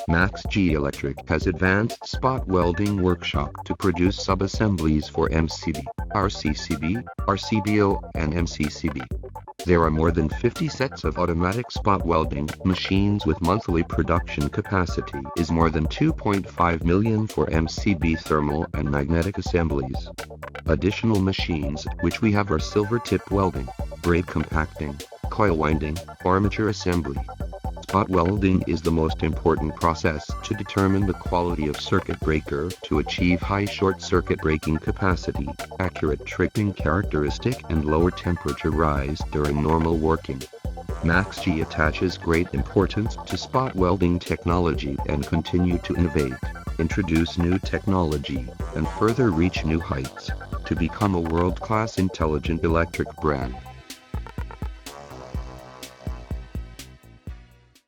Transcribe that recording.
MAXGE Electric has advanced spot welding workshop to produce sub-assemblies for MCB, RCCB, RCBO, and MCCB. There are more than 50 sets of automatic spot welding machines with monthly production capacity is more than 2.5 million for MCB thermal and magnetic assemblies. Additional machines which we have are silver tip welding, braid compacting, coil winding, armature assembly. Spot welding is the most important process to determine the quality of circuit breaker to achieve high short circuit breaking capacity, accurate tripping characteristic and lower temperature rise during normal working. MAXGE attaches great importance to spot welding technology and continue to innovate, introduce new technology, and further reach new heights to become a world-class intelligent electric brand.